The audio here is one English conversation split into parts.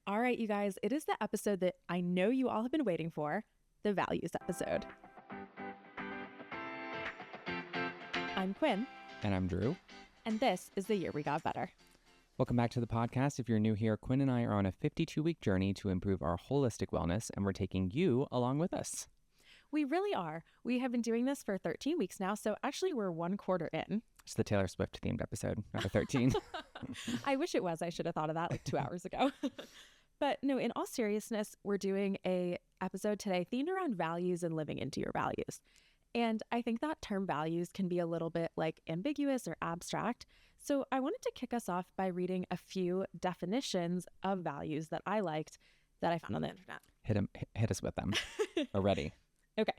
All right, you guys, it is the episode that I know you all have been waiting for, the values episode. I'm Quinn. And I'm Drew. And this is The Year We Got Better. Welcome back to the podcast. If you're new here, Quinn and I are on a 52-week journey to improve our holistic wellness, and we're taking you along with us. We really are. We have been doing this for 13 weeks now, so actually we're one quarter in. It's the Taylor Swift themed episode, number 13. I wish it was. I should have thought of that like 2 hours ago. But no, in all seriousness, we're doing a episode today themed around values and living into your values. And I think that term values can be a little bit like ambiguous or abstract. So I wanted to kick us off by reading a few definitions of values that I liked that I found on the internet. Hit us with them. Already. Okay.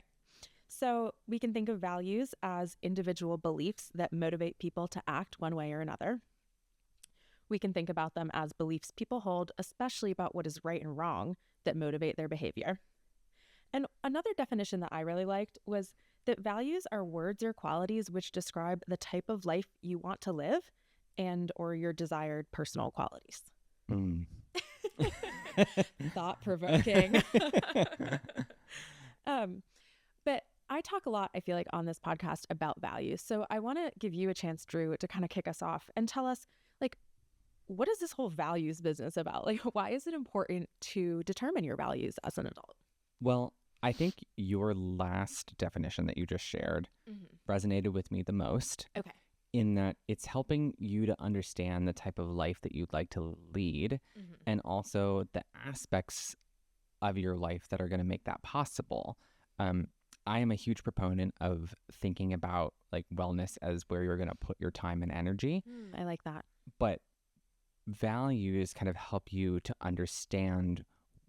So we can think of values as individual beliefs that motivate people to act one way or another. We can think about them as beliefs people hold, especially about what is right and wrong, that motivate their behavior. And another definition that I really liked was that values are words or qualities which describe the type of life you want to live and or your desired personal qualities. Thought-provoking. But I talk a lot, I feel like, on this podcast about values. So I want to give you a chance, Drew, to kind of kick us off and tell us, like, what is this whole values business about? Like, why is it important to determine your values as an adult? Well, I think your last definition that you just shared resonated with me the most. Okay. In that it's helping you to understand the type of life that you'd like to lead and also the aspects of your life that are going to make that possible. I am a huge proponent of thinking about like wellness as where you're going to put your time and energy. I like that. But values kind of help you to understand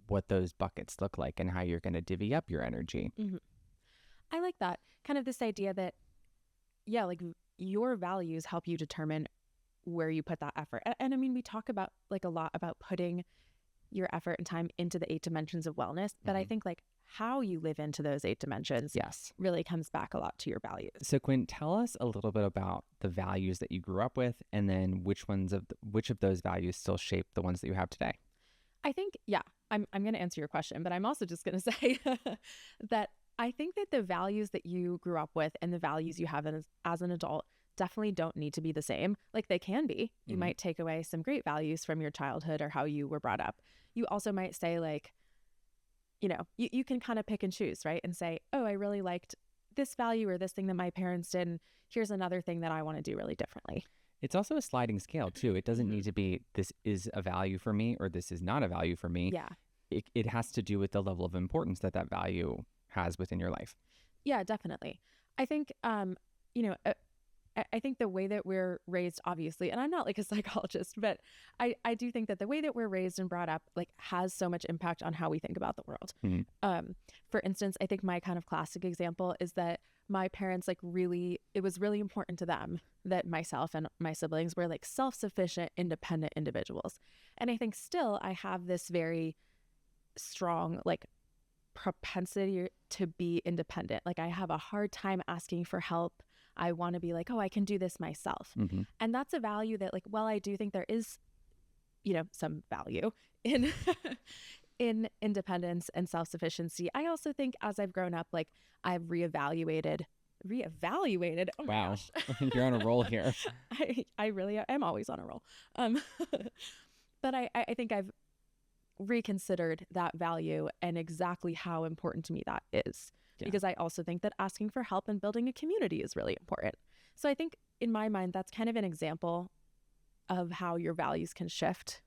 what those buckets look like and how you're going to divvy up your energy. I like that. Kind of this idea that, yeah, like your values help you determine where you put that effort. And I mean, we talk about like a lot about putting your effort and time into the 8 dimensions of wellness, but I think like how you live into those 8 dimensions really comes back a lot to your values. So Quinn, tell us a little bit about the values that you grew up with and then which of those values still shape the ones that you have today. I think, I'm going to answer your question, but I'm also just going to say that I think that the values that you grew up with and the values you have as an adult definitely don't need to be the same. Like they can be. You might take away some great values from your childhood or how you were brought up. You also might say like, you can kind of pick and choose, right? And say, oh, I really liked this value or this thing that my parents did. And here's another thing that I want to do really differently. It's also a sliding scale too. It doesn't need to be this is a value for me or this is not a value for me. Yeah. It has to do with the level of importance that value has within your life. Yeah, definitely. I think, I think the way that we're raised, obviously, and I'm not like a psychologist, but I do think that the way that we're raised and brought up like has so much impact on how we think about the world. For instance, I think my kind of classic example is that my parents it was really important to them that myself and my siblings were like self-sufficient, independent individuals. And I think still I have this very strong like propensity to be independent. Like I have a hard time asking for help. I want to be like, oh, I can do this myself. And that's a value that like, well, I do think there is, some value in in independence and self-sufficiency. I also think as I've grown up, like I've reevaluated. Oh my gosh. You're on a roll here. I really am always on a roll. But I think I've reconsidered that value and exactly how important to me that is. Because I also think that asking for help and building a community is really important. So I think in my mind, that's kind of an example of how your values can shift,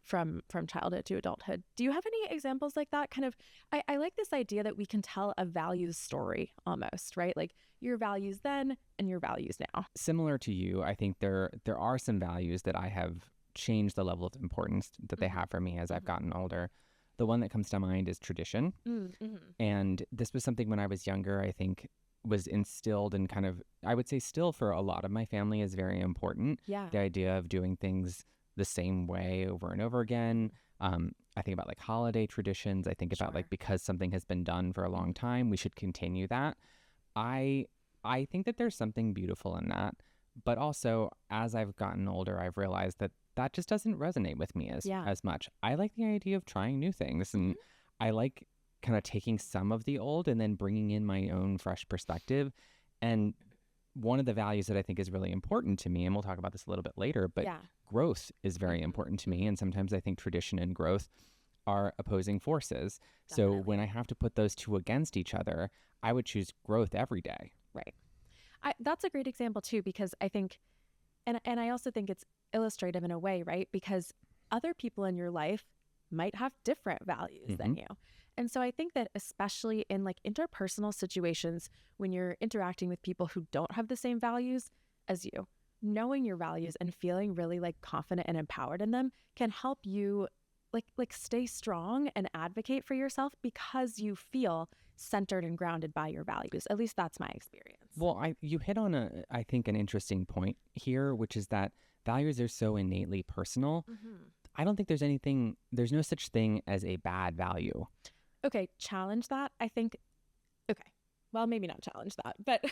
from childhood to adulthood. Do you have any examples like that? Kind of, I like this idea that we can tell a values story almost, right? Like your values then and your values now. Similar to you, I think there are some values that I have changed the level of importance that they have for me as I've gotten older. The one that comes to mind is tradition. And this was something when I was younger, I think was instilled and kind of, I would say still for a lot of my family is very important. Yeah. The idea of doing things the same way over and over again. I think about like holiday traditions. I think about like because something has been done for a long time, we should continue that. I think that there's something beautiful in that. But also, as I've gotten older, I've realized that that just doesn't resonate with me Yeah. as much. I like the idea of trying new things, and I like kind of taking some of the old and then bringing in my own fresh perspective. And one of the values that I think is really important to me, and we'll talk about this a little bit later, but Yeah. growth is very important to me. And sometimes I think tradition and growth are opposing forces. So Definitely. when I have to put those two against each other, I would choose growth every day. Right. That's a great example too, because I think, and I also think it's illustrative in a way, right? Because other people in your life might have different values than you. And so I think that especially in like interpersonal situations, when you're interacting with people who don't have the same values as you, knowing your values and feeling really like confident and empowered in them can help you like stay strong and advocate for yourself because you feel centered and grounded by your values. At least that's my experience. Well, you hit on I think an interesting point here, which is that values are so innately personal. I don't think there's no such thing as a bad value. Okay, challenge that. I think, okay, well, maybe not challenge that, but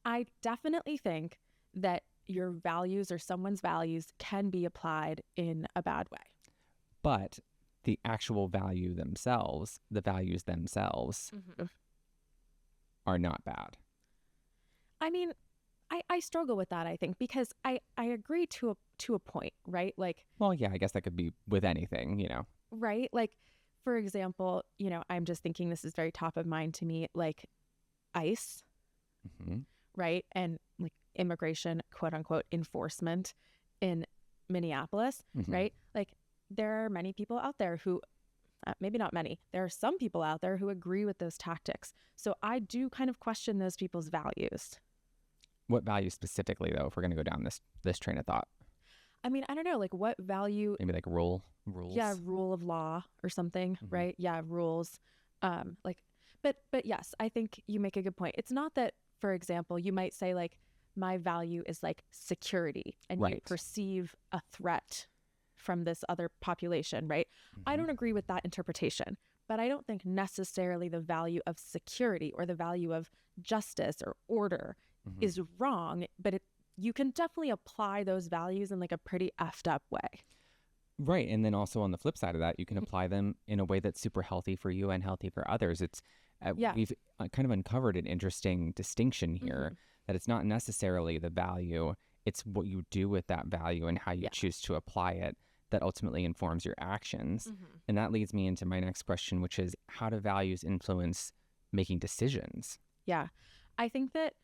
I definitely think that your values or someone's values can be applied in a bad way. But the actual values themselves are not bad. I mean, I struggle with that, I think, because I agree to a point, right? Like, well, yeah, I guess that could be with anything, right? Like, for example, I'm just thinking this is very top of mind to me, like ICE, right? And like immigration, quote unquote, enforcement in Minneapolis, right? Like, there are many people out there who, maybe not many, there are some people out there who agree with those tactics. So I do kind of question those people's values. What value specifically, though, if we're going to go down this train of thought? I mean, I don't know, like what value? Maybe like rules. Yeah, rule of law or something, right? Yeah, rules. But yes, I think you make a good point. It's not that, for example, you might say like, my value is like security, and you perceive a threat from this other population, right? I don't agree with that interpretation, but I don't think necessarily the value of security or the value of justice or order is wrong, but you can definitely apply those values in like a pretty effed up way. Right. And then also on the flip side of that, you can apply them in a way that's super healthy for you and healthy for others. It's we've kind of uncovered an interesting distinction here, that it's not necessarily the value, it's what you do with that value and how you choose to apply it that ultimately informs your actions. And that leads me into my next question, which is, how do values influence making decisions? Yeah, I think that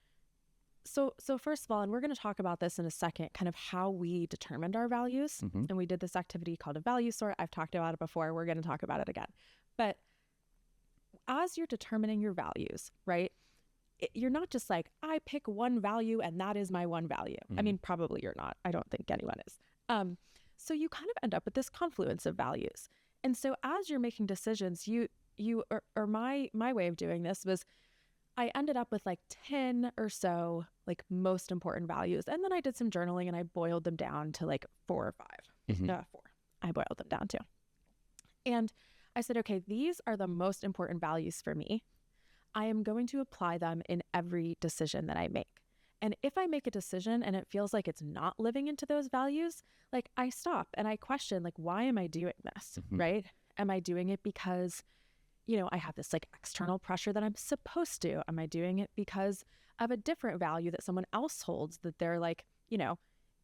so first of all, and we're going to talk about this in a second, kind of how we determined our values. And we did this activity called a value sort. I've talked about it before. We're going to talk about it again. But as you're determining your values, right, you're not just like, I pick one value and that is my one value. I mean, probably you're not. I don't think anyone is. So you kind of end up with this confluence of values. And so as you're making decisions, my way of doing this was, I ended up with like 10 or so like most important values. And then I did some journaling and I boiled them down to like 4 or 5. 4. I boiled them down to. And I said, okay, these are the most important values for me. I am going to apply them in every decision that I make. And if I make a decision and it feels like it's not living into those values, like I stop and I question, like, why am I doing this? Right? Am I doing it because, I have this like external pressure that I'm supposed to? Am I doing it because of a different value that someone else holds that they're like,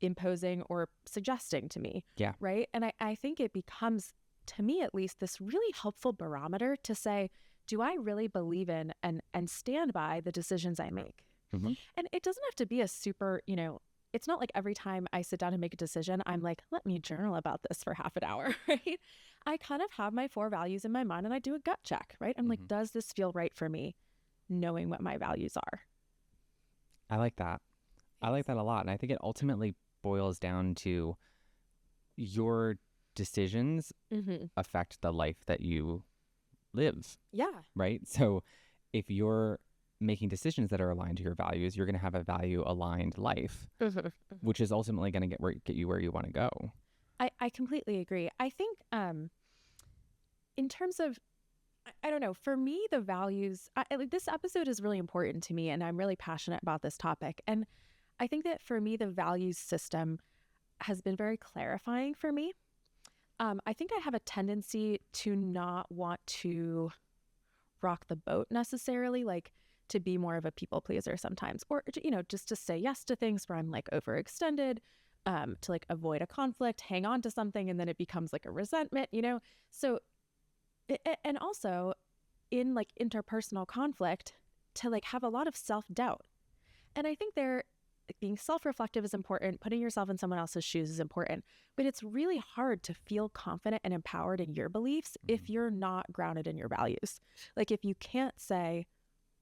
imposing or suggesting to me? Yeah. Right. And I think it becomes, to me at least, this really helpful barometer to say, do I really believe in and stand by the decisions I make? And it doesn't have to be a super, it's not like every time I sit down and make a decision, I'm like, let me journal about this for half an hour, right? I kind of have my 4 values in my mind and I do a gut check, right? I'm like, does this feel right for me, knowing what my values are? I like that. I like that a lot. And I think it ultimately boils down to your decisions affect the life that you live. Yeah. Right? So if you're making decisions that are aligned to your values, you're going to have a value aligned life, which is ultimately going to get you where you want to go. I completely agree. I think in terms of, I don't know, for me, the values, this episode is really important to me and I'm really passionate about this topic. And I think that for me, the values system has been very clarifying for me. I think I have a tendency to not want to rock the boat necessarily, like to be more of a people pleaser sometimes, or, just to say yes to things where I'm like overextended, to like avoid a conflict, hang on to something, and then it becomes like a resentment, So, and also in like interpersonal conflict, to like have a lot of self-doubt. And I think being self-reflective is important. Putting yourself in someone else's shoes is important. But it's really hard to feel confident and empowered in your beliefs if you're not grounded in your values. Like if you can't say,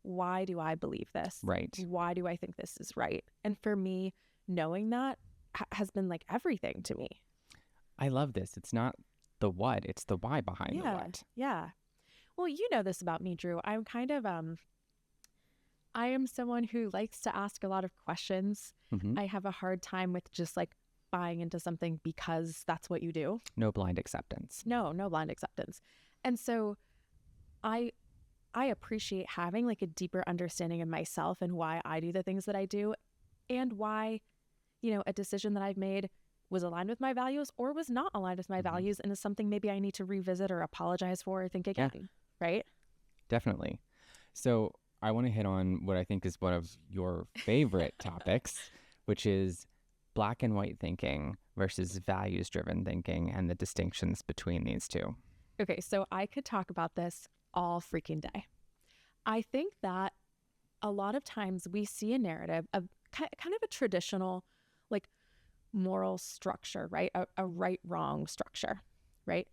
why do I believe this? Right. Why do I think this is right? And for me, knowing that has been like everything to me. I love this. It's not the what, it's the why behind the what. Yeah. Well, you know this about me, Drew. I'm kind of I am someone who likes to ask a lot of questions. I have a hard time with just like buying into something because that's what you do. No blind acceptance. No blind acceptance. And so I appreciate having like a deeper understanding of myself and why I do the things that I do, and why, a decision that I've made was aligned with my values or was not aligned with my values, and is something maybe I need to revisit or apologize for or think again. Right? Definitely. So I want to hit on what I think is one of your favorite topics, which is black and white thinking versus values-driven thinking and the distinctions between these two. Okay, so I could talk about this all freaking day. I think that a lot of times we see a narrative of kind of a traditional, like, moral structure, right? A right-wrong structure, right?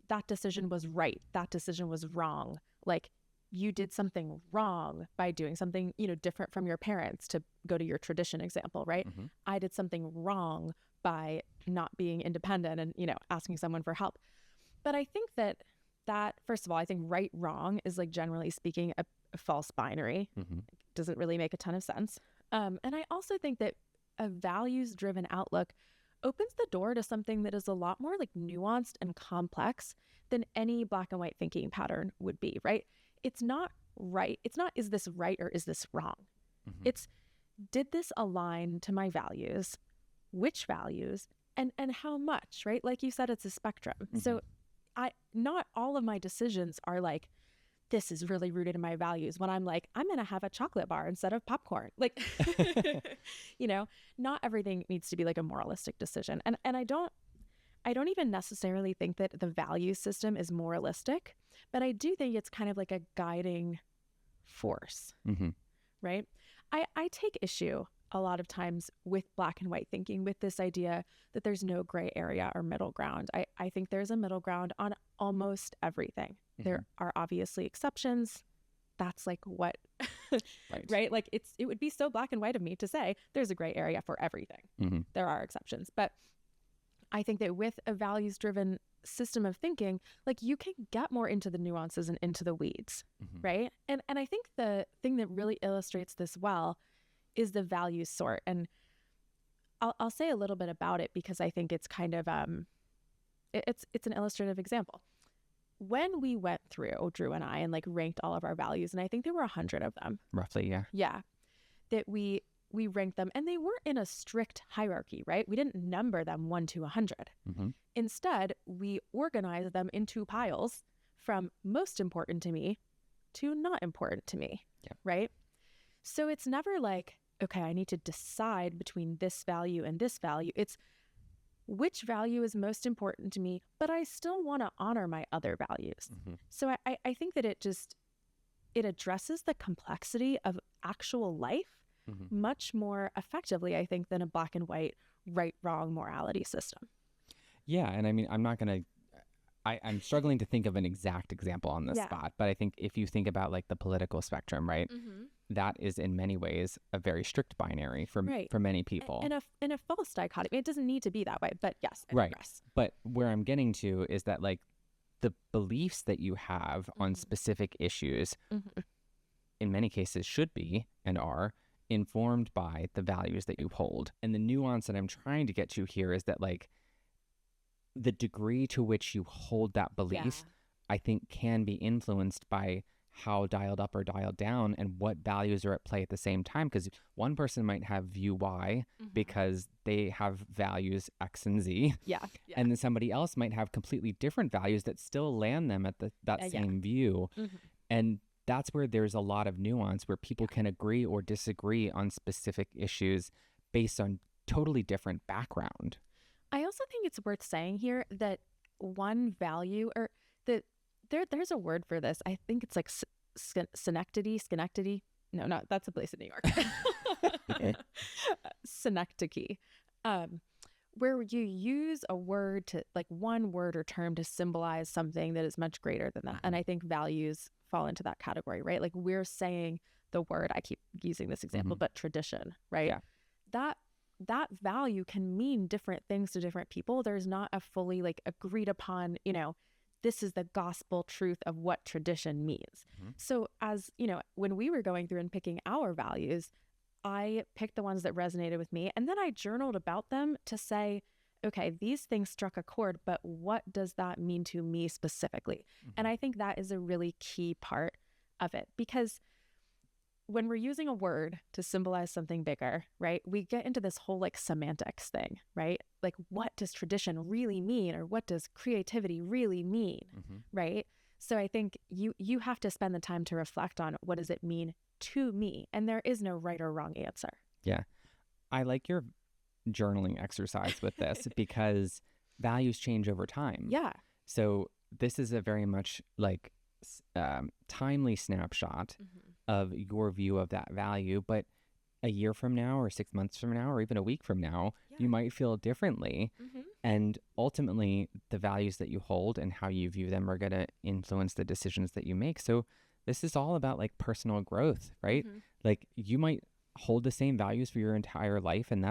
That decision was right. That decision was wrong. Like, you did something wrong by doing something, different from your parents, to go to your tradition example, right? I did something wrong by not being independent and, asking someone for help. But I think that first of all, I think right, wrong is like generally speaking a false binary. Doesn't really make a ton of sense. And I also think that a values-driven outlook opens the door to something that is a lot more like nuanced and complex than any black and white thinking pattern would be, right? It's not right. It's not, is this right or is this wrong? It's, did this align to my values? Which values? And how much, right? Like you said, it's a spectrum. So not all of my decisions are like, this is really rooted in my values, when I'm like, I'm going to have a chocolate bar instead of popcorn. Like, not everything needs to be like a moralistic decision. And I don't even necessarily think that the value system is moralistic, but I do think it's kind of like a guiding force, right? I take issue a lot of times with black and white thinking, with this idea that there's no gray area or middle ground. I think there's a middle ground on almost everything. There are obviously exceptions. That's like what, right? Like it would be so black and white of me to say there's a gray area for everything. There are exceptions. But I think that with a values-driven system of thinking, like you can get more into the nuances and into the weeds, right? And I think the thing that really illustrates this well is the values sort. And I'll say a little bit about it because I think it's kind of it's an illustrative example. When we went through, Drew and I, and like ranked all of our values, and I think there were 100 of them. Roughly, yeah. Yeah. That we ranked them, and they weren't in a strict hierarchy, right? We didn't number them 1 to 100. Instead, we organized them into piles from most important to me to not important to me, right? So it's never like, okay, I need to decide between this value and this value. It's which value is most important to me, but I still want to honor my other values. So I think that it addresses the complexity of actual life much more effectively, I think, than a black and white, right, wrong morality system. Yeah. And I mean, I'm struggling to think of an exact example on this spot, but I think if you think about like the political spectrum, right, that is in many ways a very strict binary for many people. And a false dichotomy. It doesn't need to be that way, but yes, I digress. But where I'm getting to is that like the beliefs that you have on specific issues in many cases should be and are informed by the values that you hold. And the nuance that I'm trying to get to here is that like the degree to which you hold that belief, I think, can be influenced by how dialed up or dialed down and what values are at play at the same time. Because one person might have view Y because they have values X and Z. Yeah. And then somebody else might have completely different values that still land them at that same view. And that's where there's a lot of nuance where people can agree or disagree on specific issues based on totally different background. I also think it's worth saying here that one value, or that there's a word for this. I think it's like Schenectady. No, that's a place in New York. Synecdoche, where you use a word to, like, one word or term to symbolize something that is much greater than that. And I think values fall into that category, right? Like, we're saying the word, I keep using this example, but tradition, right? Yeah. That value can mean different things to different people. There's not a fully, like, agreed upon, this is the gospel truth of what tradition means. So as, when we were going through and picking our values, I picked the ones that resonated with me, and then I journaled about them to say, okay, these things struck a chord, but what does that mean to me specifically? And I think that is a really key part of it, because when we're using a word to symbolize something bigger, right, we get into this whole, like, semantics thing, right? Like, what does tradition really mean, or what does creativity really mean, right? So I think you have to spend the time to reflect on, what does it mean to me? And there is no right or wrong answer. Yeah. I like your journaling exercise with this because values change over time. Yeah. So this is a very much like timely snapshot of your view of that value, but a year from now or 6 months from now or even a week from now, you might feel differently. And ultimately, the values that you hold and how you view them are going to influence the decisions that you make. So this is all about, like, personal growth, right? Like, you might hold the same values for your entire life, and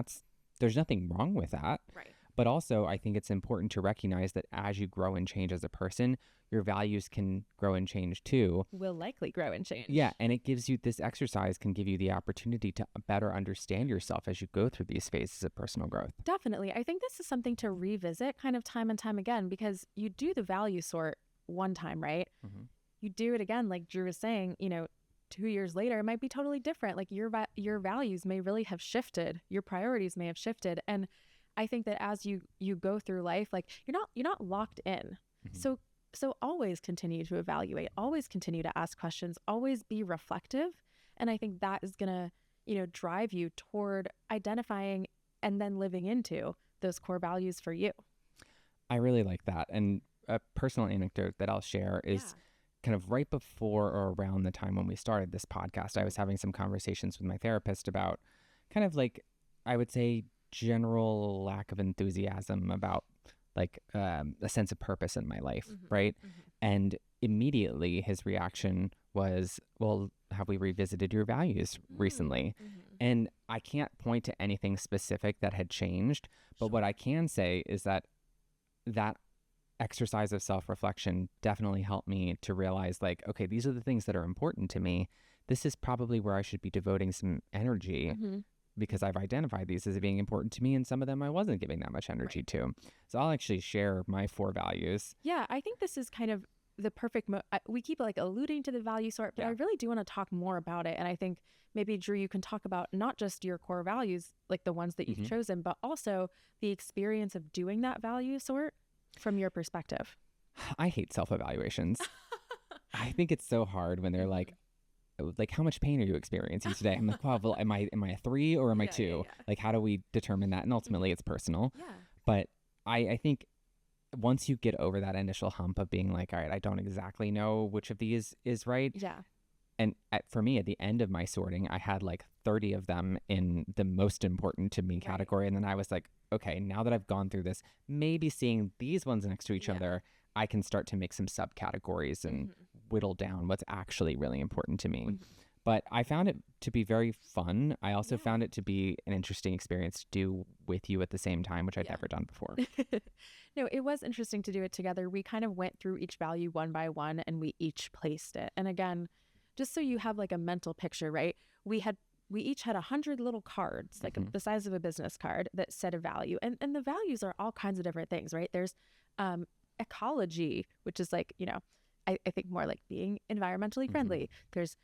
there's nothing wrong with that. Right. But also, I think it's important to recognize that as you grow and change as a person, your values can grow and change too. Will likely grow and change. Yeah, and it gives you, this exercise can give you the opportunity to better understand yourself as you go through these phases of personal growth. Definitely. I think this is something to revisit kind of time and time again, because you do the value sort one time, right? You do it again, like Drew was saying, 2 years later, it might be totally different. Like, your values may really have shifted. Your priorities may have shifted. And I think that as you go through life, like, you're not locked in. So always continue to evaluate, always continue to ask questions, always be reflective. And I think that is going to, drive you toward identifying and then living into those core values for you. I really like that. And a personal anecdote that I'll share is kind of right before or around the time when we started this podcast, I was having some conversations with my therapist about kind of, like, I would say, general lack of enthusiasm about, like, a sense of purpose in my life, right? And immediately his reaction was, well, have we revisited your values recently? And I can't point to anything specific that had changed, but what I can say is that exercise of self-reflection definitely helped me to realize, like, okay, these are the things that are important to me. This is probably where I should be devoting some energy because I've identified these as being important to me, and some of them I wasn't giving that much energy to. So I'll actually share my 4 values. Yeah, I think this is kind of the perfect we keep, like, alluding to the value sort, but I really do want to talk more about it. And I think maybe, Drew, you can talk about not just your core values, like the ones that you've chosen, but also the experience of doing that value sort from your perspective. I hate self-evaluations. I think it's so hard when they're like, how much pain are you experiencing today? I'm like, wow, well, am I a 3 or am I 2? Like, how do we determine that? And ultimately it's personal. But I think once you get over that initial hump of being like, all right, I don't exactly know which of these is right. And for me, at the end of my sorting, I had like 30 of them in the most important to me category. And then I was like, okay, now that I've gone through this, maybe seeing these ones next to each other, I can start to make some subcategories and whittle down what's actually really important to me. But I found it to be very fun. I also found it to be an interesting experience to do with you at the same time, which I'd never done before. No, it was interesting to do it together. We kind of went through each value one by one and we each placed it. And again, just so you have like a mental picture, right? We each had 100 little cards, like the size of a business card, that said a value. And the values are all kinds of different things, right? There's ecology, which is like, I think more like being environmentally friendly. There's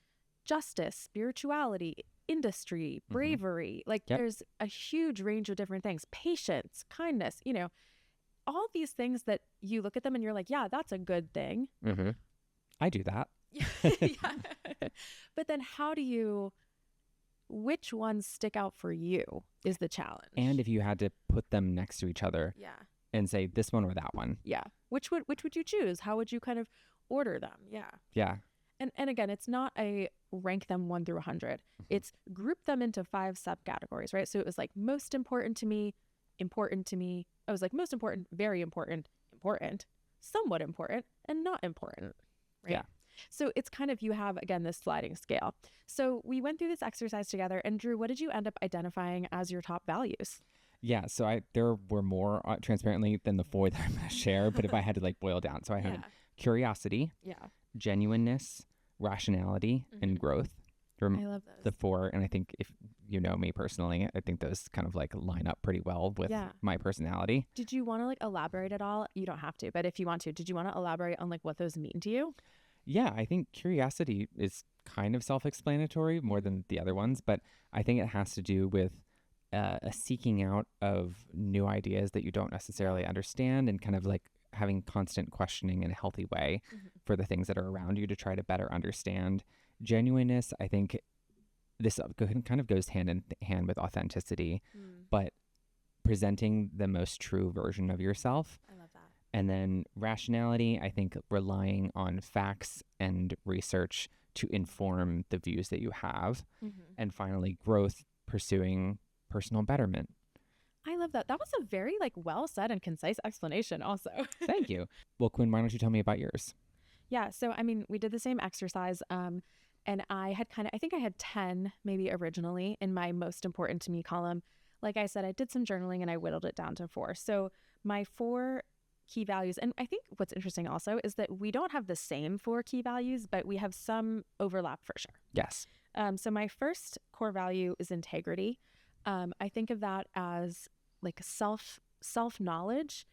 justice, spirituality, industry, bravery. Like there's a huge range of different things. Patience, kindness, you know, all these things that you look at them and you're like, yeah, that's a good thing. I do that. Yeah. But then which ones stick out for you is the challenge. And if you had to put them next to each other and say this one or that one. Yeah. Which would you choose? How would you kind of order them? Yeah. Yeah. And again, it's not a rank them 1 through 100. It's group them into 5 subcategories, right? So it was like most important to me, important to me. I was like most important, very important, important, somewhat important, and not important, right? Yeah. So it's kind of, you have, again, this sliding scale. So we went through this exercise together. And Drew, what did you end up identifying as your top values? Yeah. So there were more transparently than the 4 that I'm going to share. But if I had to like boil down. So I had curiosity, genuineness, rationality, and growth. I love those. The 4. And I think if you know me personally, I think those kind of like line up pretty well with my personality. Did you want to like elaborate at all? You don't have to, but if you want to, did you want to elaborate on like what those mean to you? Yeah, I think curiosity is kind of self-explanatory more than the other ones, but I think it has to do with a seeking out of new ideas that you don't necessarily understand, and kind of like having constant questioning in a healthy way for the things that are around you to try to better understand. Genuineness, I think this kind of goes hand in hand with authenticity, but presenting the most true version of yourself. I love that. And then rationality, I think relying on facts and research to inform the views that you have. And finally, growth, pursuing personal betterment. I love that. That was a very like well said and concise explanation also. Thank you. Well, Quinn, why don't you tell me about yours? Yeah. So, I mean, we did the same exercise. And I had I think I had 10 maybe originally in my most important to me column. Like I said, I did some journaling and I whittled it down to 4. So my 4 key values, and I think what's interesting also is that we don't have the same 4 key values, but we have some overlap for sure. Yes. So my first core value is integrity. I think of that as like self-knowledge.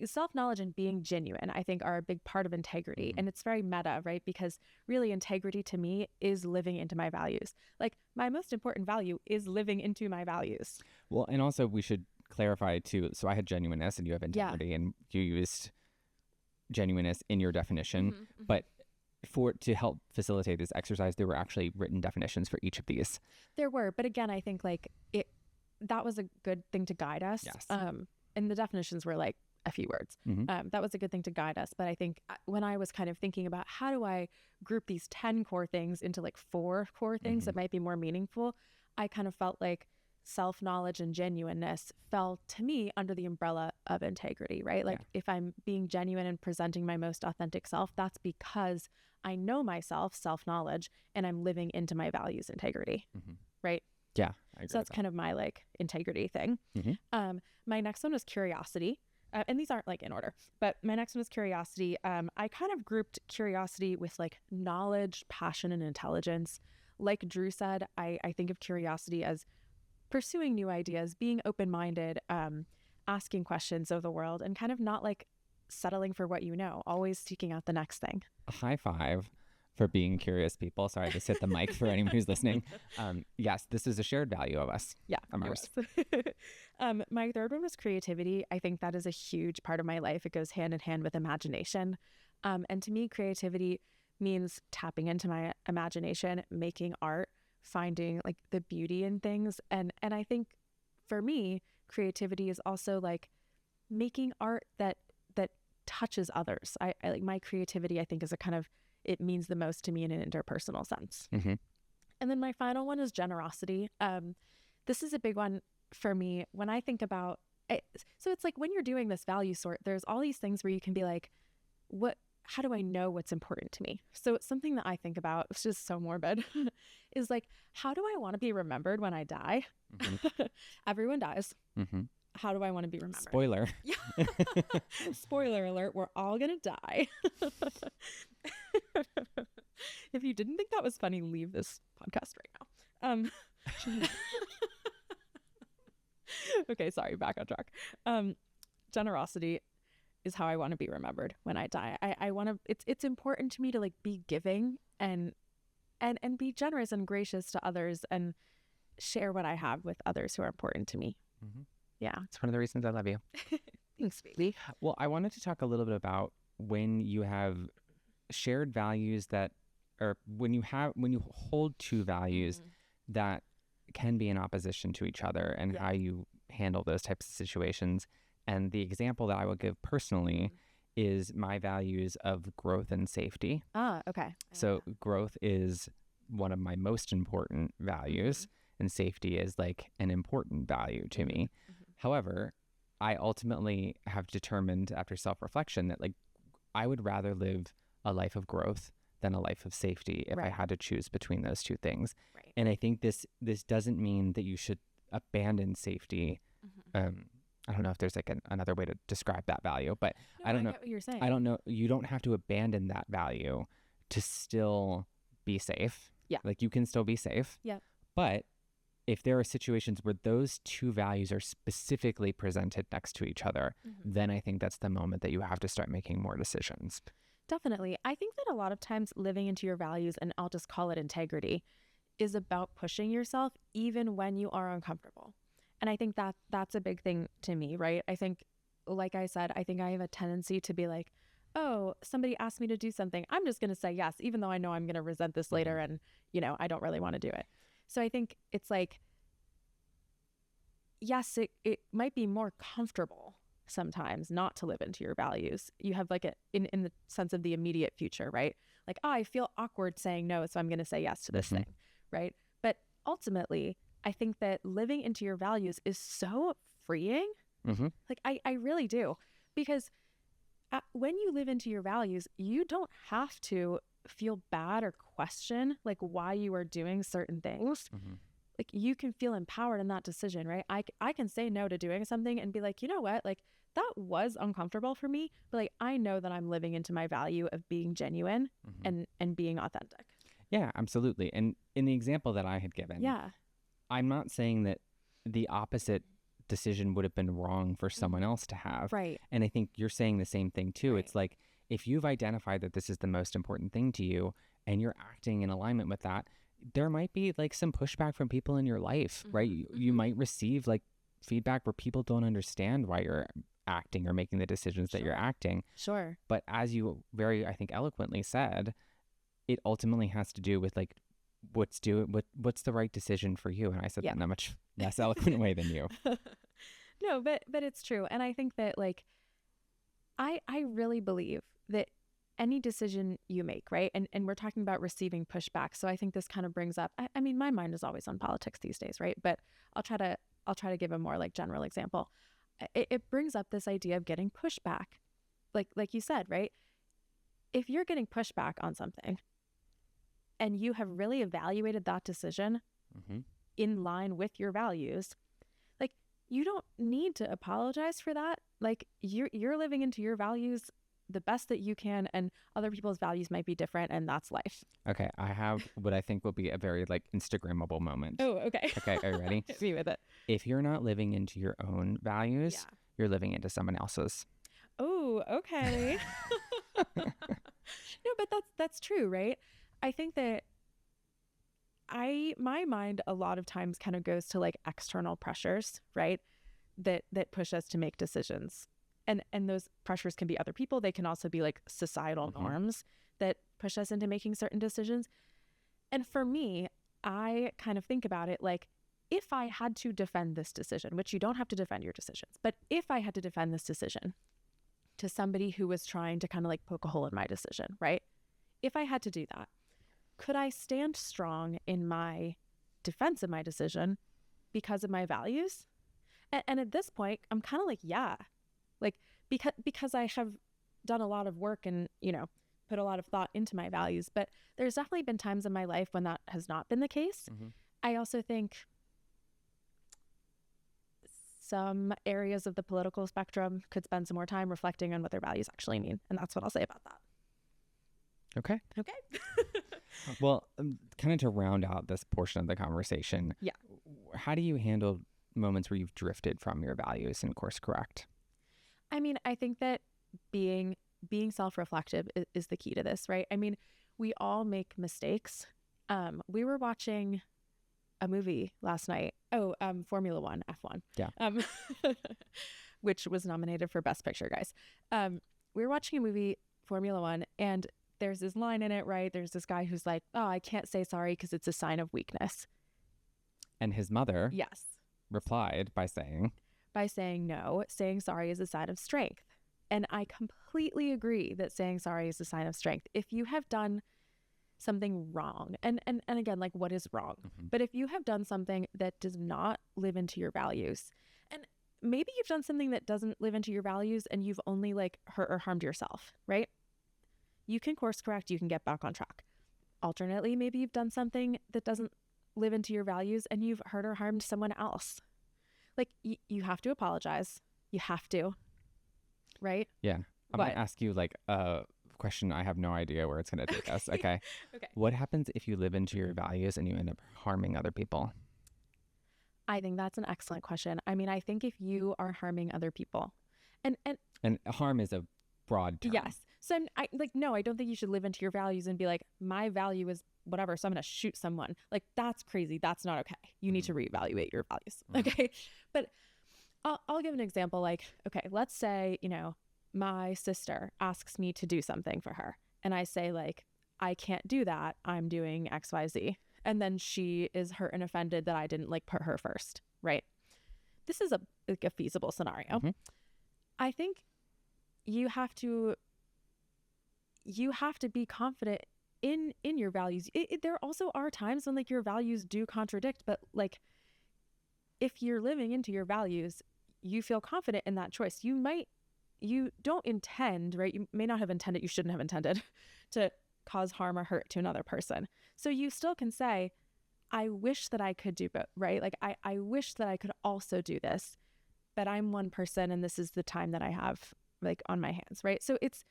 Self-knowledge and being genuine, I think, are a big part of integrity. And it's very meta, right? Because really integrity to me is living into my values. Like my most important value is living into my values. Well, and also we should clarify too. So I had genuineness and you have integrity, and you used genuineness in your definition. But to help facilitate this exercise, there were actually written definitions for each of these. There were, but again, I think like that was a good thing to guide us. Yes. And the definitions were like a few words. That was a good thing to guide us. But I think when I was kind of thinking about how do I group these 10 core things into like 4 core things that might be more meaningful, I kind of felt like self-knowledge and genuineness fell to me under the umbrella of integrity, right? Like if I'm being genuine and presenting my most authentic self, that's because I know myself, self-knowledge, and I'm living into my values, integrity, right? Yeah, I agree. So that's kind of my like integrity thing. My next one was curiosity. And these aren't like in order, but my next one was curiosity. I kind of grouped curiosity with like knowledge, passion, and intelligence. Like Drew said, I think of curiosity as pursuing new ideas, being open-minded, asking questions of the world, and kind of not like settling for what you know, always seeking out the next thing. A high five for being curious people. Sorry, I just hit the mic for anyone who's listening. Yes, this is a shared value of us. Yeah, of ours. My third one was creativity. I think that is a huge part of my life. It goes hand in hand with imagination. And to me, creativity means tapping into my imagination, making art, finding like the beauty in things. And I think for me, creativity is also like making art that touches others. I like my creativity, I think, is a kind of, it means the most to me in an interpersonal sense. And then my final one is generosity. This is a big one for me when I think about it. So it's like when you're doing this value sort, there's all these things where you can be like, how do I know what's important to me? So it's something that I think about, it's just so morbid, is like, how do I want to be remembered when I die? Everyone dies. How do I want to be remembered? Spoiler. Yeah. Spoiler alert, we're all going to die. If you didn't think that was funny, leave this podcast right now. Okay, sorry, back on track. Generosity. is how I want to be remembered when I die. I want to, it's important to me to like be giving and be generous and gracious to others and share what I have with others who are important to me. Mm-hmm. Yeah. It's one of the reasons I love you. Thanks, baby. Well, I wanted to talk a little bit about when you have shared values that, or when you hold two values that can be in opposition to each other, and how you handle those types of situations. And the example that I will give personally is my values of growth and safety. Ah, okay. So growth is one of my most important values, and safety is like an important value to me. However, I ultimately have determined after self-reflection that like I would rather live a life of growth than a life of safety if I had to choose between those two things. Right. And I think this doesn't mean that you should abandon safety. I don't know if there's like another way to describe that value, but I don't know. Get what you're saying. I don't know. You don't have to abandon that value to still be safe. Yeah. Like you can still be safe. Yeah. But if there are situations where those two values are specifically presented next to each other, then I think that's the moment that you have to start making more decisions. Definitely. I think that a lot of times living into your values, and I'll just call it integrity, is about pushing yourself even when you are uncomfortable. And I think that that's a big thing to me, right? I think, like I said, I think I have a tendency to be like, oh, somebody asked me to do something, I'm just going to say yes, even though I know I'm going to resent this later and, you know, I don't really want to do it. So I think it's like, yes, it might be more comfortable sometimes not to live into your values. You have like in the sense of the immediate future, right? Like, oh, I feel awkward saying no, so I'm going to say yes to this thing, right? But ultimately, I think that living into your values is so freeing. Like, I really do. Because when you live into your values, you don't have to feel bad or question like why you are doing certain things. Like you can feel empowered in that decision, right? I can say no to doing something and be like, you know what? Like that was uncomfortable for me, but like I know that I'm living into my value of being genuine and being authentic. Yeah, absolutely. And in the example that I had given, I'm not saying that the opposite decision would have been wrong for someone else to have. Right. And I think you're saying the same thing too. Right. It's like if you've identified that this is the most important thing to you and you're acting in alignment with that, there might be like some pushback from people in your life, right? You might receive like feedback where people don't understand why you're acting or making the decisions that you're acting. Sure. But as you very, I think, eloquently said, it ultimately has to do with like what's the right decision for you. And I said that in a much less eloquent way than you. No, but it's true. And I think that like I really believe that any decision you make, right? And we're talking about receiving pushback. So I think this kind of brings up, I mean, my mind is always on politics these days, right? But I'll try to give a more like general example. It brings up this idea of getting pushback. Like you said, right? If you're getting pushback on something and you have really evaluated that decision in line with your values, like you don't need to apologize for that. Like you're living into your values the best that you can, and other people's values might be different, and that's life. Okay, I have what I think will be a very like Instagrammable moment. Oh, okay. Okay, are you ready? Hit me with it. If you're not living into your own values, you're living into someone else's. Oh, okay. No, but that's true, right? I think that my mind a lot of times kind of goes to like external pressures, right? That push us to make decisions. And those pressures can be other people. They can also be like societal norms that push us into making certain decisions. And for me, I kind of think about it like, if I had to defend this decision, which you don't have to defend your decisions, but if I had to defend this decision to somebody who was trying to kind of like poke a hole in my decision, right? If I had to do that, could I stand strong in my defense of my decision because of my values? And at this point, I'm kind of like, yeah. Like, because I have done a lot of work and, you know, put a lot of thought into my values, but there's definitely been times in my life when that has not been the case. I also think some areas of the political spectrum could spend some more time reflecting on what their values actually mean. And that's what I'll say about that. Okay. Okay. Well, kind of to round out this portion of the conversation. Yeah. How do you handle moments where you've drifted from your values and course correct? I mean, I think that being self-reflective is the key to this, right? I mean, we all make mistakes. We were watching a movie last night. Formula One, F1. Yeah. Which was nominated for Best Picture, guys. We were watching a movie, Formula One, and there's this line in it, right? There's this guy who's like, oh, I can't say sorry because it's a sign of weakness. And his mother replied by saying no, saying sorry is a sign of strength. And I completely agree that saying sorry is a sign of strength. If you have done something wrong, and again, like, what is wrong? But if you have done something that does not live into your values, and maybe you've done something that doesn't live into your values and you've only like hurt or harmed yourself, right? You can course correct, you can get back on track. Alternately, maybe you've done something that doesn't live into your values and you've hurt or harmed someone else. Like, you have to apologize. You have to, right? Yeah. I'm going to ask you like a question. I have no idea where it's going to take us. Okay. Okay. What happens if you live into your values and you end up harming other people? I think that's an excellent question. I mean, I think if you are harming other people, and harm is a broad term. Yes. So I don't think you should live into your values and be like, my value is whatever, so I'm going to shoot someone. Like, that's crazy. That's not okay. You need to reevaluate your values. Okay. But I'll give an example. Like, okay, let's say, my sister asks me to do something for her. And I say, like, I can't do that. I'm doing XYZ. And then she is hurt and offended that I didn't like put her first. Right. This is a feasible scenario. I think you have to be confident in your values. There also are times when like your values do contradict, but like, if you're living into your values, you feel confident in that choice. You don't intend, right? You may not have intended, you shouldn't have intended to cause harm or hurt to another person. So you still can say, I wish that I could do both, right? Like, I wish that I could also do this, but I'm one person and this is the time that I have like on my hands, right? So it's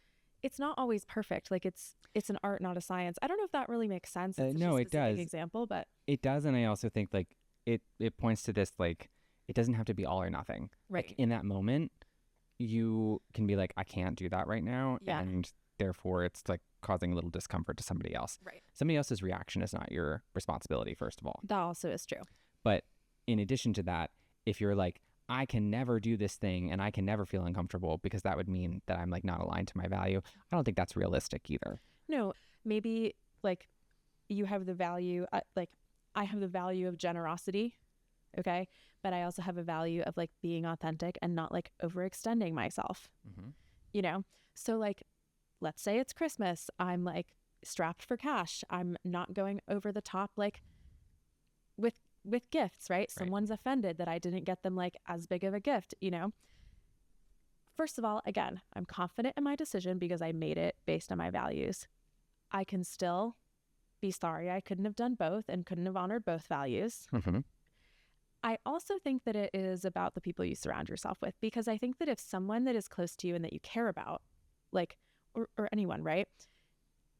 not always perfect. Like, it's an art, not a science. I don't know if that really makes sense. No, it does. Example, but it does. And I also think like it points to this, like, it doesn't have to be all or nothing. Right. Like, in that moment, you can be like, I can't do that right now. Yeah. And therefore it's like causing a little discomfort to somebody else. Right. Somebody else's reaction is not your responsibility, first of all. That also is true. But in addition to that, if you're like, I can never do this thing and I can never feel uncomfortable because that would mean that I'm like not aligned to my value, I don't think that's realistic either. No, maybe like you have the value, like I have the value of generosity. Okay. But I also have a value of like being authentic and not like overextending myself, So like, let's say it's Christmas. I'm like strapped for cash. I'm not going over the top, like with gifts, right? Someone's offended that I didn't get them like as big of a gift, First of all, again, I'm confident in my decision because I made it based on my values. I can still be sorry I couldn't have done both and couldn't have honored both values. I also think that it is about the people you surround yourself with, because I think that if someone that is close to you and that you care about, like, or anyone, right,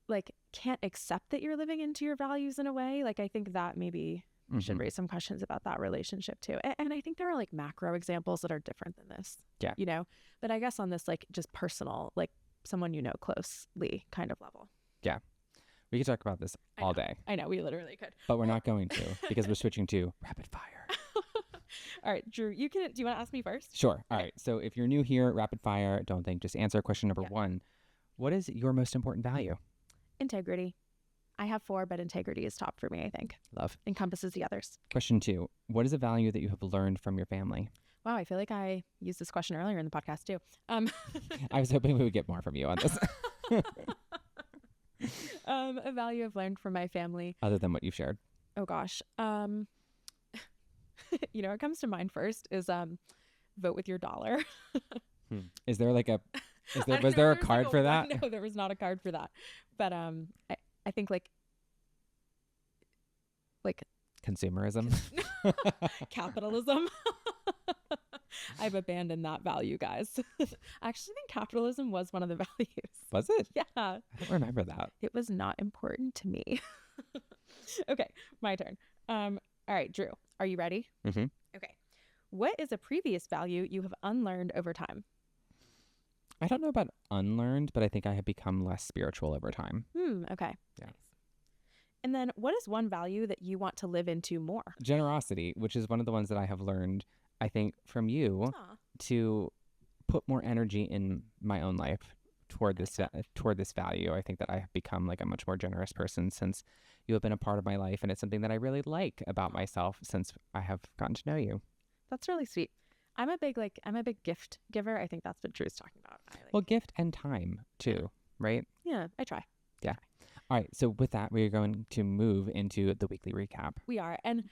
like, can't accept that you're living into your values in a way, like, I think that maybe should raise some questions about that relationship too. And I think there are like macro examples that are different than this, but I guess on this, like, just personal, like someone closely kind of level. Yeah. We could talk about this all day. I know, we literally could. But we're not going to, because we're switching to rapid fire. All right, Drew, do you want to ask me first? Sure. All right. So if you're new here, rapid fire, don't think, just answer question number 1. What is your most important value? Integrity. I have 4, but integrity is top for me, I think. Love. Encompasses the others. Question 2. What is a value that you have learned from your family? Wow, I feel like I used this question earlier in the podcast too. I was hoping we would get more from you on this. A value I've learned from my family. Other than what you've shared. Oh gosh. What comes to mind first is vote with your dollar. Is there like was there a card for that? No, there was not a card for that. But I think like consumerism. Capitalism. I've abandoned that value, guys. I actually think capitalism was one of the values. Was it? Yeah. I don't remember that. It was not important to me. Okay, my turn. All right, Drew, are you ready? Mm-hmm. Okay. What is a previous value you have unlearned over time? I don't know about unlearned, but I think I have become less spiritual over time. Okay. Yeah. Nice. And then what is one value that you want to live into more? Generosity, which is one of the ones that I have learned, I think, from you Aw. to put more energy in my own life toward this value. I think that I have become like a much more generous person since you have been a part of my life, and it's something that I really like about myself since I have gotten to know you. That's really sweet. I'm a big gift giver. I think that's what Drew's talking about. Well, gift and time too, right? Yeah, I try. Yeah. All right. So with that, we're going to move into the weekly recap. We are. And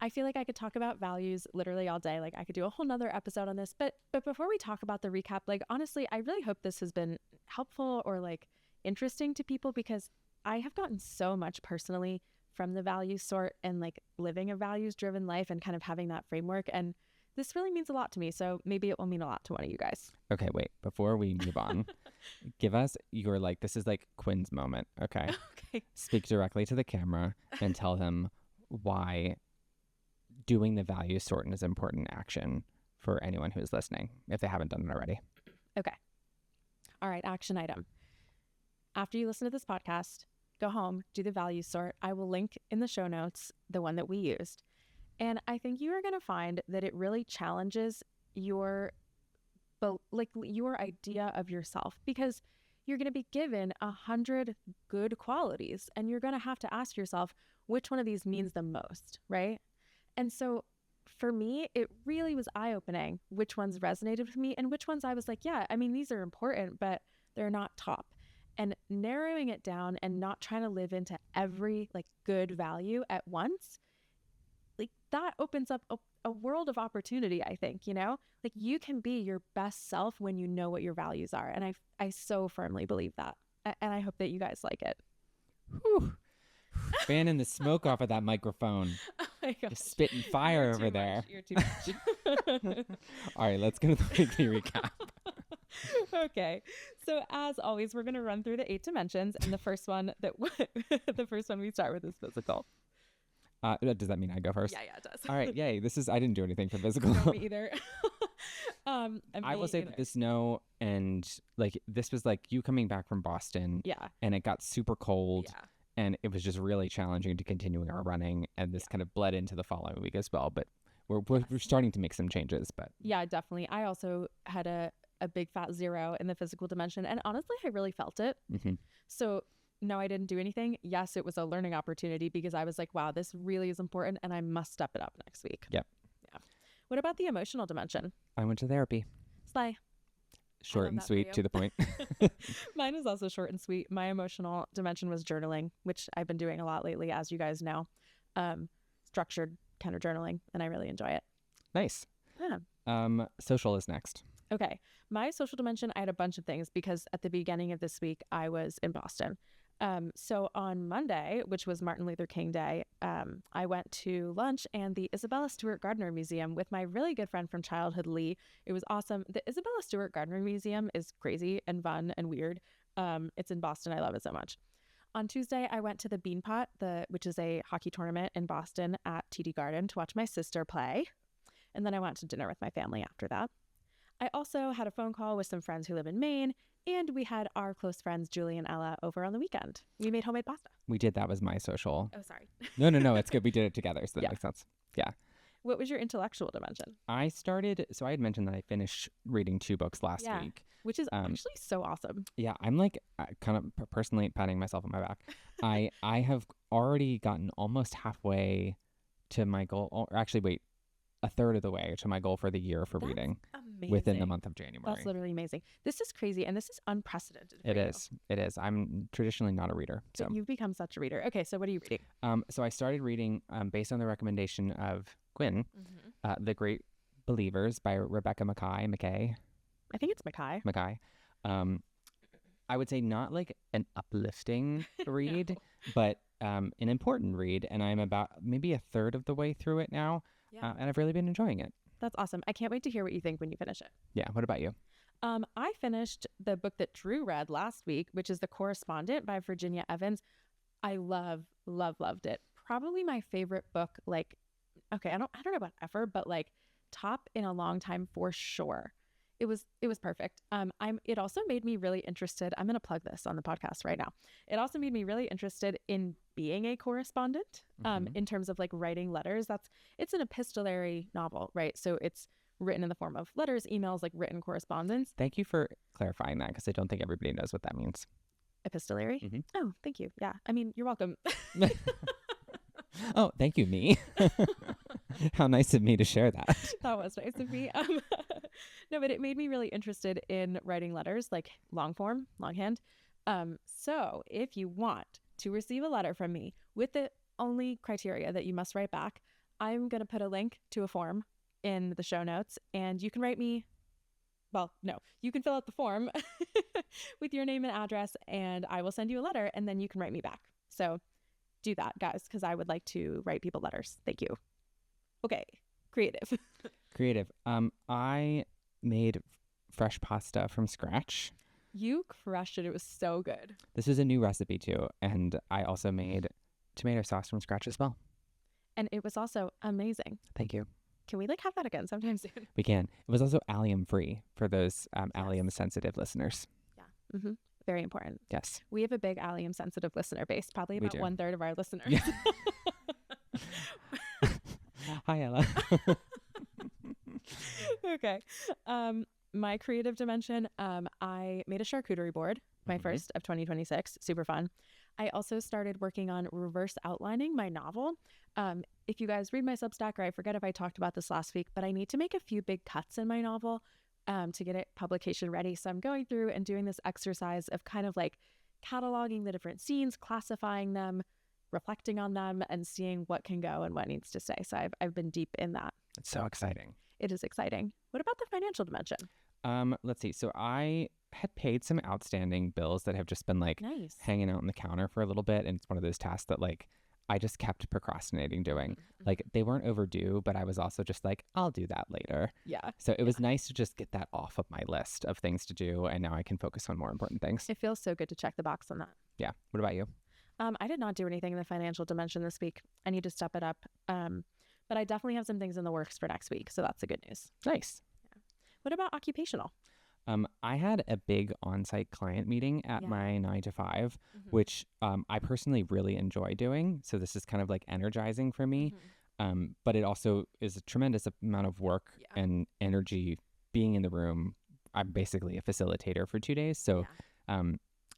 I feel like I could talk about values literally all day. Like I could do a whole nother episode on this. But before we talk about the recap, like honestly, I really hope this has been helpful or like interesting to people, because I have gotten so much personally from the value sort and like living a values driven life and kind of having that framework. And this really means a lot to me. So maybe it will mean a lot to one of you guys. Okay, wait. Before we move on, give us your this is like Quinn's moment. Okay. Okay. Speak directly to the camera and tell them why doing the value sort is important action for anyone who is listening, if they haven't done it already. Okay. All right. Action item. After you listen to this podcast, go home, do the value sort. I will link in the show notes the one that we used. And I think you are going to find that it really challenges your idea of yourself, because you're going to be given 100 good qualities and you're going to have to ask yourself which one of these means the most, right? And so for me, it really was eye-opening which ones resonated with me and which ones I was like, yeah, I mean, these are important, but they're not top. And narrowing it down and not trying to live into every like good value at once, like that opens up a world of opportunity, I think, like you can be your best self when you know what your values are. And I so firmly believe that. And I hope that you guys like it. Whew. Fanning the smoke off of that microphone. Oh my gosh. Just spitting fire over there. You're too much. All right, let's go to the weekly recap. Okay. So as always, we're going to run through the 8 dimensions. And the first one we start with is physical. Does that mean I go first? Yeah, it does. All right, yay. I didn't do anything for physical. No, me either. I will say that the snow and like this was like you coming back from Boston. Yeah. And it got super cold. Yeah. And it was just really challenging to continue our running. And this kind of bled into the following week as well. But we're starting to make some changes. But yeah, definitely. I also had a big fat 0 in the physical dimension. And honestly, I really felt it. Mm-hmm. So no, I didn't do anything. Yes, it was a learning opportunity because I was like, wow, this really is important and I must step it up next week. Yep. Yeah. What about the emotional dimension? I went to therapy. Slay. Short and sweet, to the point. Mine is also short and sweet. My emotional dimension was journaling, which I've been doing a lot lately, as you guys know. Structured kind of journaling, and I really enjoy it. Nice. Yeah. Social is next. Okay. My social dimension, I had a bunch of things because at the beginning of this week, I was in Boston. So on Monday, which was Martin Luther King Day, I went to lunch and the Isabella Stewart Gardner Museum with my really good friend from childhood, Lee. It was awesome. The Isabella Stewart Gardner Museum is crazy and fun and weird. It's in Boston. I love it so much. On Tuesday, I went to the Beanpot, which is a hockey tournament in Boston at TD Garden to watch my sister play. And then I went to dinner with my family after that. I also had a phone call with some friends who live in Maine, and we had our close friends, Julie and Ella, over on the weekend. We made homemade pasta. We did. That was my social. Oh, sorry. No. It's good. We did it together, so that makes sense. Yeah. What was your intellectual dimension? I had mentioned that I finished reading 2 books last week. Which is actually so awesome. Yeah, I'm like kind of personally patting myself on my back. I have already gotten almost halfway to my goal, or actually, wait, a third of the way to my goal for the year for reading within the month of January. That's literally amazing. This is crazy, and this is unprecedented. It is. I'm traditionally not a reader. So you've become such a reader. Okay, so what are you reading? So I started reading based on the recommendation of Gwen, The Great Believers by Rebecca McKay. I think it's Mackay. Mackay. I would say not like an uplifting read, but an important read. And I'm about maybe a third of the way through it now. Yeah. And I've really been enjoying it. That's awesome. I can't wait to hear what you think when you finish it. Yeah. What about you? I finished the book that Drew read last week, which is The Correspondent by Virginia Evans. I loved it. Probably my favorite book. Like, okay, I don't know about ever, but like top in a long time for sure. It was perfect. It also made me really interested. I'm going to plug this on the podcast right now. It also made me really interested in being a correspondent, in terms of like writing letters. It's an epistolary novel, right? So it's written in the form of letters, emails, like written correspondence. Thank you for clarifying that, because I don't think everybody knows what that means. Epistolary? Oh, thank you. Yeah. I mean, you're welcome. Oh, thank you, me. How nice of me to share that. That was nice of me. No, but it made me really interested in writing letters, like long form, longhand. So if you want to receive a letter from me with the only criteria that you must write back, I'm going to put a link to a form in the show notes, and you can write me. Well, no, you can fill out the form with your name and address, and I will send you a letter, and then you can write me back. So do that, guys, because I would like to write people letters. Thank you. Okay, creative. Creative. I made fresh pasta from scratch. You crushed it. It was so good. This is a new recipe too, and I also made tomato sauce from scratch as well. And it was also amazing. Thank you. Can we have that again sometime soon? We can. It was also allium free for those allium sensitive listeners. Yeah. Very important. Yes. We have a big allium sensitive listener base, probably about 1/3 of our listeners. Yeah. Hi, Ella. Okay. My creative dimension, I made a charcuterie board, my first of 2026. Super fun. I also started working on reverse outlining my novel. If you guys read my Substack, or I forget if I talked about this last week, but I need to make a few big cuts in my novel to get it publication ready. So I'm going through and doing this exercise of kind of like cataloging the different scenes, classifying them, reflecting on them, and seeing what can go and what needs to stay. So I've been deep in that. It's so exciting. It is exciting. What about the financial dimension? Let's see. So I had paid some outstanding bills that have just been like hanging out on the counter for a little bit. And it's one of those tasks that like I just kept procrastinating doing. Like they weren't overdue, but I was also just like, I'll do that later. Yeah. So it was nice to just get that off of my list of things to do. And now I can focus on more important things. It feels so good to check the box on that. Yeah. What about you? I did not do anything in the financial dimension this week. I need to step it up. But I definitely have some things in the works for next week. So that's the good news. Nice. Yeah. What about occupational? I had a big on-site client meeting at my 9 to 5, which I personally really enjoy doing. So this is kind of like energizing for me. But it also is a tremendous amount of work and energy being in the room. I'm basically a facilitator for 2 days. So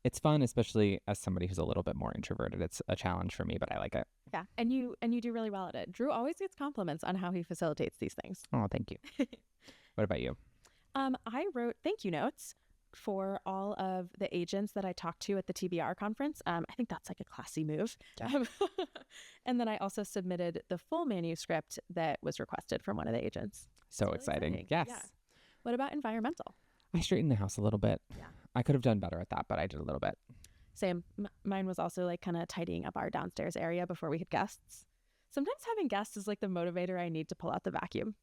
it's fun, especially as somebody who's a little bit more introverted. It's a challenge for me, but I like it. Yeah. And you do really well at it. Drew always gets compliments on how he facilitates these things. Oh, thank you. What about you? I wrote thank you notes for all of the agents that I talked to at the TBR conference. I think that's like a classy move. Yeah. And then I also submitted the full manuscript that was requested from one of the agents. So really exciting. Yes. Yeah. What about environmental? I straightened the house a little bit. Yeah. I could have done better at that, but I did a little bit. Same. Mine was also like kind of tidying up our downstairs area before we had guests. Sometimes having guests is like the motivator I need to pull out the vacuum.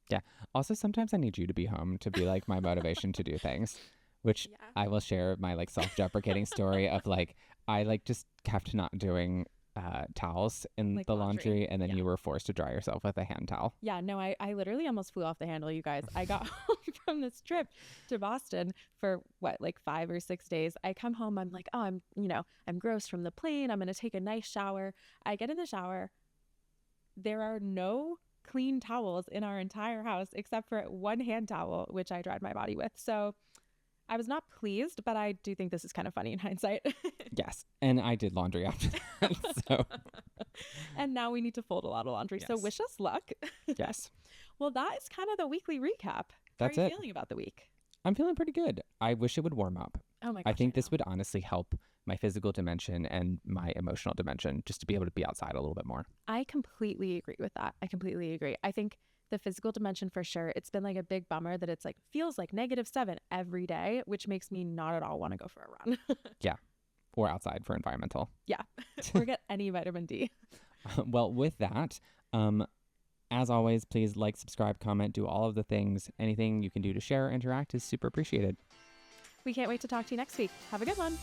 Yeah. Also, sometimes I need you to be home to be like my motivation to do things, which I will share my like self-deprecating story of like, I like just kept not doing towels in like the laundry and then you were forced to dry yourself with a hand towel. Yeah, no, I literally almost flew off the handle, you guys. I got home from this trip to Boston for like 5 or 6 days. I come home, I'm like, oh, I'm gross from the plane. I'm going to take a nice shower. I get in the shower. There are no clean towels in our entire house except for one hand towel, which I dried my body with. So I was not pleased, but I do think this is kind of funny in hindsight. Yes. And I did laundry after that. So. And now we need to fold a lot of laundry. Yes. So wish us luck. Yes. Well, that is kind of the weekly recap. That's How are you feeling about the week? I'm feeling pretty good. I wish it would warm up. Oh my gosh. I think this would honestly help my physical dimension and my emotional dimension just to be able to be outside a little bit more. I completely agree with that. I completely agree. I think the physical dimension for sure, it's been like a big bummer that it's like feels like -7 every day, which makes me not at all want to go for a run. Yeah. Or outside for environmental. Yeah. Or get any vitamin D. Well, with that, as always, please like, subscribe, comment, do all of the things. Anything you can do to share or interact is super appreciated. We can't wait to talk to you next week. Have a good one.